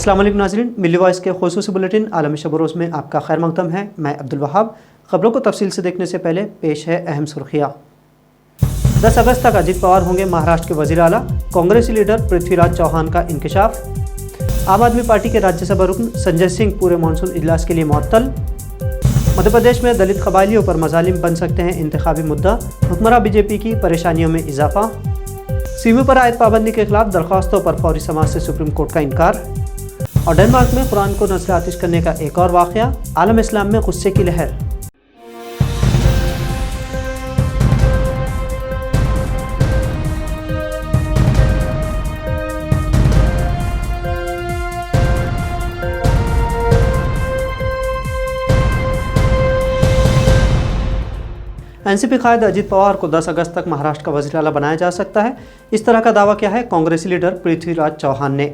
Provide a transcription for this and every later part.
अस्सलाम वालेकुम नाज़रीन, मिल्ली वॉइस के ख़ुसूसी बुलेटिन आलमी शब रोज़ में आपका खैर मक़दम है। मैं अब्दुल वहाब। ख़बरों को तफसील से देखने से पहले पेश है अहम सुर्खियाँ। 10 अगस्त तक अजित पवार होंगे महाराष्ट्र के वज़ीर आला, कांग्रेसी लीडर पृथ्वीराज चौहान का इंकशाफ। आम आदमी पार्टी के राज्यसभा रुकन संजय सिंह पूरे मानसून इजलास के लिए मुअत्तल। मध्य प्रदेश में दलित कबाइलियों पर मज़ालिम बन सकते हैं इंतखाबी मुद्दा, हुक्मरान बीजेपी की परेशानियों में इजाफा। सीमी पर आयत पाबंदी के खिलाफ दरख्वास्तों पर फौरी समाज से सुप्रीम कोर्ट का इनकार। और डेनमार्क में कुरान को नस्ल आतिश करने का एक और वाक़या, आलम इस्लाम में गुस्से की लहर। एनसीपी कायद अजित पवार को 10 अगस्त तक महाराष्ट्र का वज़ीर आला बनाया जा सकता है। इस तरह का दावा किया है कांग्रेसी लीडर पृथ्वीराज चौहान ने।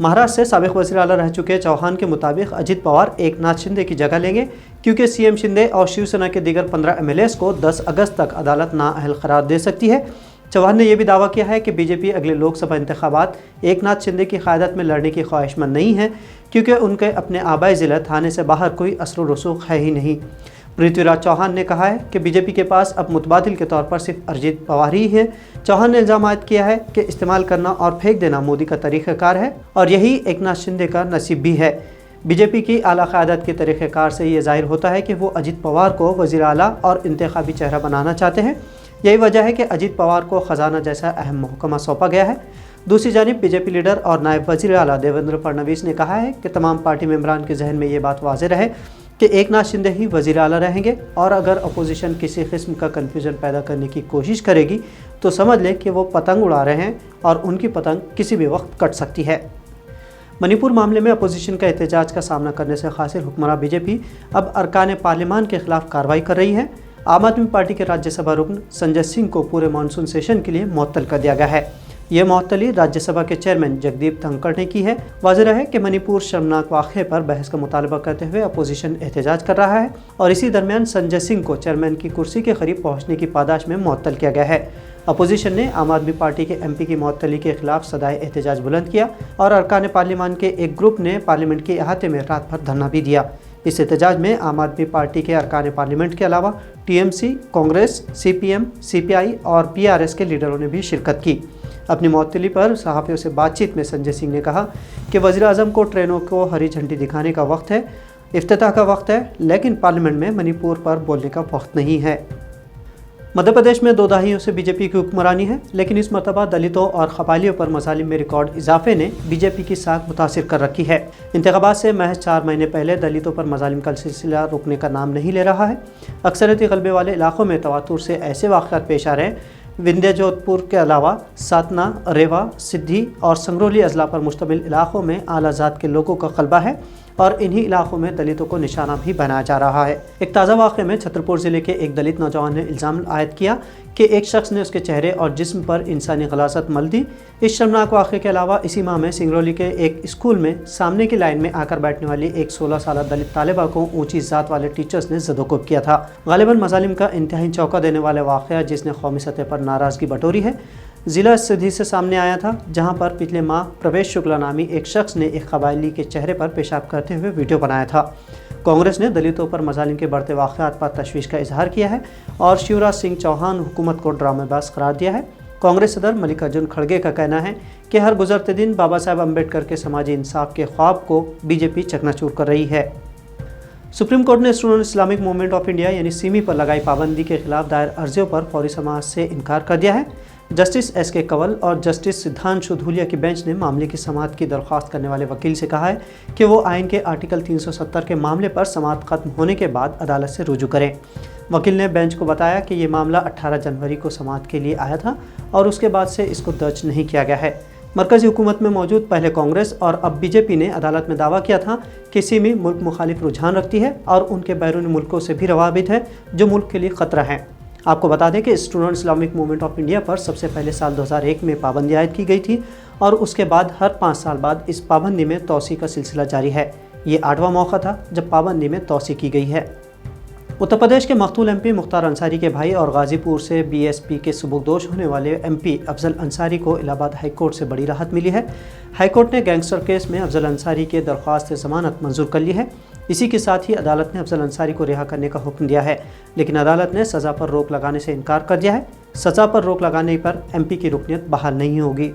महाराष्ट्र से साबिक़ वज़ीर आला रह चुके चौहान के मुताबिक अजित पवार एकनाथ शिंदे की जगह लेंगे, क्योंकि सीएम शिंदे और शिवसेना के दीगर 15 एमएलएस को 10 अगस्त तक अदालत नाअहल करार दे सकती है। चौहान ने यह भी दावा किया है कि बीजेपी अगले लोकसभा इंतखाबात एकनाथ शिंदे की क़यादत में लड़ने की ख्वाहिशमंद नहीं है, क्योंकि उनके अपने आबाई ज़िला थाने से बाहर कोई असर व रसूख है ही नहीं। पृथ्वीराज चौहान ने कहा है कि बीजेपी के पास अब मुतबादिल के तौर पर सिर्फ अजित पवार ही है। चौहान ने इल्ज़ाम आयद किया है कि इस्तेमाल करना और फेंक देना मोदी का तरीक़ाकार है और यही एकनाथ शिंदे का नसीब भी है। बीजेपी की आला क़यादत के तरीक़ाकार से ये ज़ाहिर होता है कि वो अजित पवार को वज़ीर आला और इंतखाबी चेहरा बनाना चाहते हैं। यही वजह है कि अजित पवार को ख़जाना जैसा अहम महकमा सौंपा गया है। दूसरी जानिब बीजेपी लीडर और नायब वज़ीर आला देवेंद्र फडणवीस ने कहा है कि तमाम पार्टी मेंबरान के जहन में ये बात वाज़ेह रहे कि एकनाथ शिंदे ही वज़ीर आला रहेंगे, और अगर अपोजिशन किसी किस्म का कन्फ्यूज़न पैदा करने की कोशिश करेगी तो समझ लें कि वो पतंग उड़ा रहे हैं और उनकी पतंग किसी भी वक्त कट सकती है। मणिपुर मामले में अपोजिशन का एहतजाज का सामना करने से खासिर हुक्मरान बीजेपी अब अरकान पार्लियामान के खिलाफ कार्रवाई कर रही है। आम आदमी पार्टी के राज्यसभा रुकन संजय सिंह को पूरे मानसून सेशन के लिए मुअत्तल कर दिया गया है। यह मुअत्तली राज्यसभा के चेयरमैन जगदीप धनखड़ ने की है। वाज़ेह है कि मणिपुर शर्मनाक वाक़े पर बहस का मुतालबा करते हुए अपोजिशन एहतजाज कर रहा है, और इसी दरमियान संजय सिंह को चेयरमैन की कुर्सी के करीब पहुँचने की पादाश में मुअत्तल किया गया है। अपोजिशन ने आम आदमी पार्टी के एमपी की मुअत्तली के खिलाफ सदाए एहतजाज बुलंद किया, और अरकान पार्लियामान के एक ग्रुप ने पार्लियामेंट के अहाते में रात भर धरना भी दिया। इस एहतजाज में आम आदमी पार्टी के अरकान पार्लियामेंट के अलावा टीएमसी, कांग्रेस, सीपीएम, सीपीआई और पीआरएस के लीडरों ने भी शिरकत की। अपनी मुअत्तली पर सहाफ़ियों से बातचीत में संजय सिंह ने कहा कि वज़ीर आज़म को ट्रेनों को हरी झंडी दिखाने का वक्त है, इफ्तिताह का वक्त है, लेकिन पार्लियामेंट में मणिपुर पर बोलने का वक्त नहीं है। मध्य प्रदेश में 2 दहाइयों से बीजेपी की हुक्मरानी है, लेकिन इस मरतबा दलितों और कबाइलियों पर मज़ालिम में रिकॉर्ड इजाफे ने बीजेपी की साख मुतासिर कर रखी है। इंतखाबात से महज 4 महीने पहले दलितों पर मज़ालिम का सिलसिला रुकने का नाम नहीं ले रहा है। अक्सरियती गलबे वाले इलाकों में तवातुर से ऐसे वाक़यात पेश आ रहे हैं। विंध्य जोधपुर के अलावा सातना, रेवा, सिद्धि और संगरौली अजला पर मुश्तमिल इलाकों में आला ज़ात के लोगों का गलबा है, और इन्हीं इलाकों में दलितों को निशाना भी बनाया जा रहा है। एक ताज़ा वाक़े में छतरपुर ज़िले के एक दलित नौजवान ने इल्ज़ाम आयद किया कि एक शख्स ने उसके चेहरे और जिस्म पर इंसानी गलासत मल दी। इस शर्मनाक वाक़े के अलावा इसी माह में सिंगरौली के एक स्कूल में सामने की लाइन में आकर बैठने वाली एक 16 साल दलित तालिबा को ऊंची ज़ात वाले टीचर्स ने ज़दोकोब किया था। गालिबन मज़ालिम का इंतहाई चौंका देने वाला वाक़या, जिसने कौमी सतह पर नाराज़गी बटोरी है, ज़िला सिद्धि से सामने आया था, जहां पर पिछले माह प्रवेश शुक्ला नामी एक शख्स ने एक कबाइली के चेहरे पर पेशाब करते हुए वीडियो बनाया था। कांग्रेस ने दलितों पर मज़ालिम के बढ़ते वाक़यात पर तशवीश का इजहार किया है और शिवराज सिंह चौहान हुकूमत को ड्रामेबाज करार दिया है। कांग्रेस सदर मल्लिकार्जुन खड़गे का कहना है कि हर गुजरते दिन बाबा साहब अम्बेडकर के समाजी इंसाफ के ख्वाब को बीजेपी चकनाचूर कर रही है। सुप्रीम कोर्ट ने student Islamic movement of India यानी सिमी पर लगाई पाबंदी के खिलाफ दायर अर्जियों पर फौरी समाज से इनकार कर दिया है। Justice SK. कंवल और जस्टिस सिद्धांशु धूलिया की बेंच ने मामले की समाअत की दरख्वास्त करने वाले वकील से कहा है कि वो आइन के आर्टिकल 370 के मामले पर समाअत खत्म होने के बाद अदालत से रुजू करें। वकील ने बेंच को बताया कि ये मामला 18 जनवरी को समाअत के लिए आया था और उसके बाद से इसको दर्ज नहीं किया गया है। मरकज़ी हुकूमत में मौजूद पहले कांग्रेस और अब बीजेपी ने अदालत में दावा किया था कि सिमी मुल्क मुखालिफ रुझान रखती है और उनके बैरूनी मुल्कों से भी रवाबित है जो मुल्क के लिए ख़तरा है। आपको बता दें कि student Islamic movement of India पर सबसे पहले साल 2001 में पाबंदी आयद की गई थी, और उसके बाद हर 5 साल बाद इस पाबंदी में तोसी का सिलसिला जारी है। ये 8वां मौका था जब पाबंदी में तोसी की गई है। उत्तर प्रदेश के मकतूल एमपी मुख्तार अंसारी के भाई और गाजीपुर से बीएसपी के सुबुकदोश होने वाले एमपी अफजल अंसारी को इलाहाबाद हाईकोर्ट से बड़ी राहत मिली है। हाईकोर्ट ने गैंगस्टर केस में अफजल अंसारी के दरख्वास्त जमानत मंजूर कर ली है। इसी के साथ ही अदालत ने अफजल अंसारी को रिहा करने का हुक्म दिया है, लेकिन अदालत ने सज़ा पर रोक लगाने से इनकार कर दिया है। सज़ा पर रोक लगाने पर एमपी की रुकनीत बहाल नहीं होगी।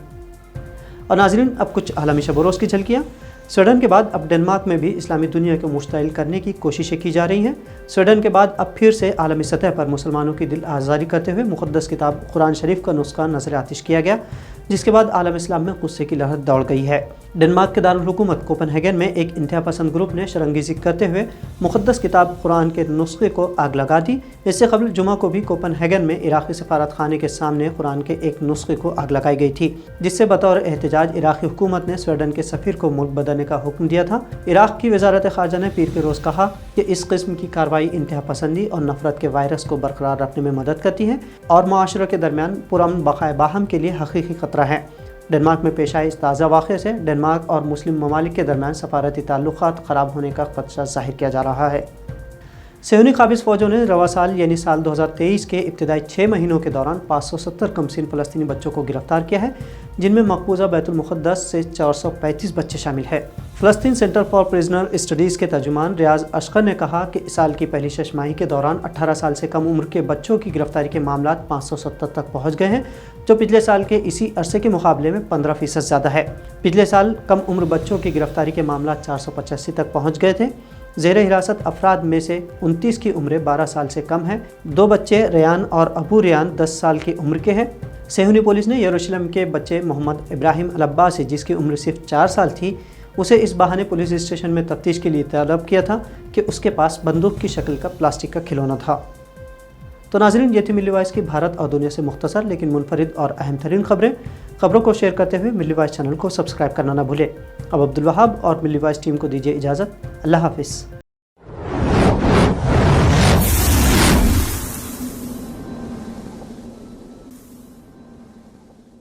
और नाज़रीन, अब कुछ आलमी शब-ओ-रोज़ की झलकियाँ। स्वीडन के बाद अब डेनमार्क में भी इस्लामी दुनिया को मुश्तइल करने की कोशिशें की जा रही हैं। स्वीडन के बाद अब फिर से आलमी सतह पर मुसलमानों की दिल आज़ारी करते हुए मुक़द्दस किताब कुरान शरीफ का नुस्खा नज़र आतिश किया गया, जिसके बाद आलम इस्लाम में गुस्से की लहर दौड़ गई है। डेनमार्क के दारुल हुकूमत कोपेनहेगन में एक इंतहा पसंद ग्रुप ने शरंगेज़ी करते हुए मुक़द्दस किताब कुरान के नुस्खे को आग लगा दी। इससे कबल जुमा को भी कोपेनहेगन में इराक़ी सफारत खाने के सामने कुरान के एक नुस्खे को आग लगाई गई थी, जिससे बतौर एहतजाज इराक़ी हुकूमत ने स्वीडन के सफ़ीर को मुल्क बदलने का हुक्म दिया था। इराक़ की वज़ारत ख़ारजा ने पीर के रोज़ कहा कि इस किस्म की कार्रवाई इंतहा पसंदी और नफ़रत के वायरस को बरकरार रखने में मदद करती है और मुआशरे के दरमियान पुरअमन बक़ाए बाहम के लिए हक़ीक़ी ख़तरा है। डेनमार्क में पेश आए इस ताज़ा वाक़े से डेनमार्क और मुस्लिम ममालिक के दरमियान सफारती ताल्लुक़ात ख़राब होने का ख़दशा ज़ाहिर किया जा रहा है। सेहूनी काबिज़ फ़ौजों ने रवा साल यानी साल 2023 के इब्तिदाई 6 महीनों के दौरान 570 कमसीन फ़लस्तीनी बच्चों को गिरफ़्तार किया है, जिनमें मकबूजा बैतुल मुक़द्दस से 435 बच्चे शामिल हैं। फ़लस्तीन सेंटर फॉर प्रिजनर स्टडीज़ के तर्जुमान रियाज़ अशकर ने कहा कि इस साल की पहली छमाही के दौरान 18 साल से कम उम्र के बच्चों की गिरफ़्तारी के मामला 570 तक पहुँच गए हैं, जो पिछले साल के इसी अरसे के मुकाबले में 15% ज़्यादा है। पिछले साल कम उम्र बच्चों की गिरफ़्तारी के मामला 485 तक पहुँच गए थे। ज़ेर हिरासत अफराद में से 29 की उम्र 12 साल से कम है। 2 बच्चे रेयान और अबू रेयान 10 साल की उम्र के हैं। सेहूनी पुलिस ने यरूशलेम के बच्चे मोहम्मद इब्राहिम अल-अब्बासी, जिसकी उम्र सिर्फ 4 साल थी, उसे इस बहाने पुलिस स्टेशन में तफ्तीश के लिए तलब किया था कि उसके पास बंदूक की शक्ल का प्लास्टिक का खिलौना था। तो नाज़रीन, ये थी मिल्ली वॉइस की भारत और दुनिया से मुख्तसर लेकिन मुनफरिद और अहम तरीन खबरों को शेयर करते हुए मिल्ली वॉइस चैनल को सब्सक्राइब करना ना भूलें। अब अब्दुल वहाब और मिल्ली वॉइस टीम को दीजिए इजाज़त। अल्लाह हाफ़िज़।